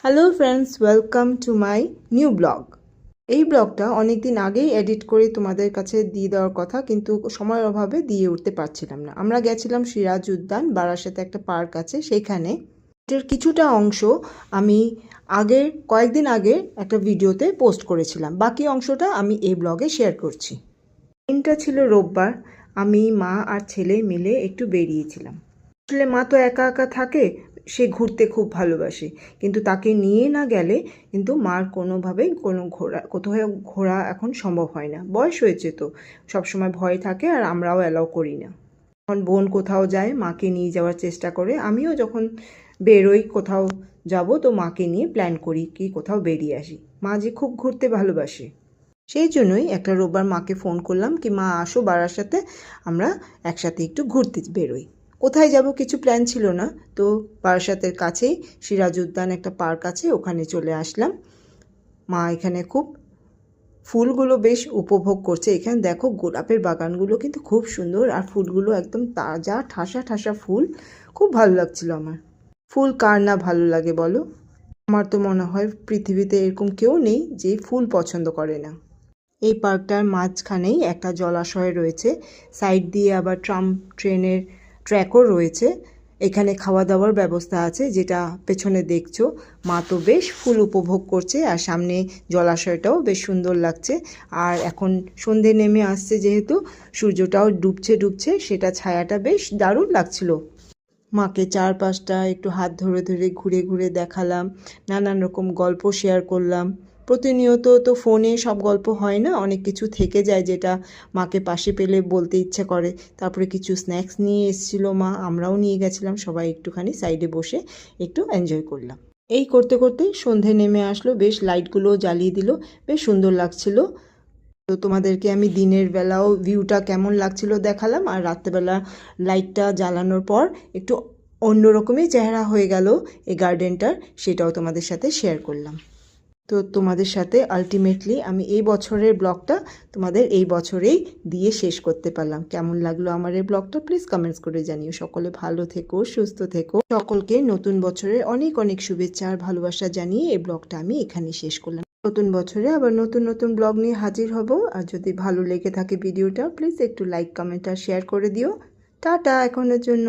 Hello friends, welcome to my new blog. এই ব্লগটা অনেক দিন আগেই এডিট করে তোমাদের কাছে দিয়ে দেওয়ার কথা, কিন্তু সময়ের অভাবে দিয়ে উঠতে পারছিলাম না। আমরা গেছিলাম সিরাজ উদ্যান, বারাসাতে একটা পার্ক আছে, সেইখানে এটার কিছুটা অংশ আমি কয়েকদিন আগে একটা ভিডিওতে পোস্ট করেছিলাম, বাকি অংশটা আমি এই ব্লগে শেয়ার করছি। দিনটা ছিল রোববার। আমি, মা আর ছেলে মিলে একটু বেরিয়েছিলাম। আসলে মা তো একা একা থাকে, সে ঘুরতে খুব ভালোবাসে, কিন্তু তাকে নিয়ে না গেলে কিন্তু মার কোনোভাবেই কোথাও ঘোরা এখন সম্ভব হয় না। বয়স হয়েছে তো, সবসময় ভয় থাকে, আর আমরাও অ্যালাউ করি না। যখন বোন কোথাও যায় মাকে নিয়ে যাওয়ার চেষ্টা করে, আমিও যখন বেরোই কোথাও যাব তো মাকে নিয়ে প্ল্যান করি কি কোথাও বেরিয়ে আসি। মা যে খুব ঘুরতে ভালোবাসে, সেই জন্যই একটা রোববার মাকে ফোন করলাম কি মা আসো বারাসাতে, আমরা একসাথে একটু ঘুরতে বেরোই। কোথায় যাব কিছু প্ল্যান ছিল না, তো বারাসাতের কাছেই সিরাজ উদ্যান একটা পার্ক আছে, ওখানে চলে আসলাম। মা এখানে খুব ফুলগুলো বেশ উপভোগ করছে। এখানে দেখো গোলাপের বাগানগুলো কিন্তু খুব সুন্দর, আর ফুলগুলো একদম তাজা ঠাসা ঠাসা ফুল, খুব ভালো লাগছিল আমার। ফুল কার না ভালো লাগে বলো? আমার তো মনে হয় পৃথিবীতে এরকম কেউ নেই যে ফুল পছন্দ করে না। এই পার্কটার মাঝখানেই একটা জলাশয় রয়েছে, সাইড দিয়ে আবার ট্রেনের ট্র্যাকও রয়েছে। এখানে খাওয়া দাওয়ার ব্যবস্থা আছে, যেটা পেছনে দেখছো। মা তো বেশ ফুল উপভোগ করছে, আর সামনে জলাশয়টাও বেশ সুন্দর লাগছে। আর এখন সন্ধে নেমে আসছে, যেহেতু সূর্যটাও ডুবছে, সেটা ছায়াটা বেশ দারুণ লাগছিল। মাকে চারপাশটা একটু হাত ধরে ধরে ঘুরে ঘুরে দেখালাম, নানান রকম গল্প শেয়ার করলাম। প্রতিনিয়ত তো ফোনে সব গল্প হয় না, অনেক কিছু থেকে যায় যেটা মাকে পাশে পেলে বলতে ইচ্ছে করে। তারপরে কিছু স্ন্যাক্স নিয়ে এসেছিলো মা, আমরাও নিয়ে গেছিলাম, সবাই একটুখানি সাইডে বসে একটু এনজয় করলাম। এই করতে করতেই সন্ধে নেমে আসলো, বেশ লাইটগুলো জ্বালিয়ে দিল, বেশ সুন্দর লাগছিল। তো তোমাদেরকে আমি দিনের বেলাও ভিউটা কেমন লাগছিল দেখালাম, আর রাত্রেবেলা লাইটটা জ্বালানোর পর একটু অন্যরকমই চেহারা হয়ে গেল এই গার্ডেনটার, সেটাও তোমাদের সাথে শেয়ার করলাম। তো তোমাদের সাথে আলটিমেটলি আমি এই বছরের ব্লগটা তোমাদের এই বছরেই দিয়ে শেষ করতে পারলাম। কেমন লাগলো আমার এই ব্লগটা প্লিজ কমেন্টস করে জানিও। সকলে ভালো থেকো, সুস্থ থেকো। সকলকে নতুন বছরের অনেক অনেক শুভেচ্ছা আর ভালোবাসা জানিয়ে এই ব্লগটা আমি এখানেই শেষ করলাম। নতুন বছরে আবার নতুন নতুন ব্লগ নিয়ে হাজির হব। আর যদি ভালো লেগে থাকে ভিডিওটা, প্লিজ একটু লাইক, কমেন্ট আর শেয়ার করে দিও। টাটা এখনের জন্য।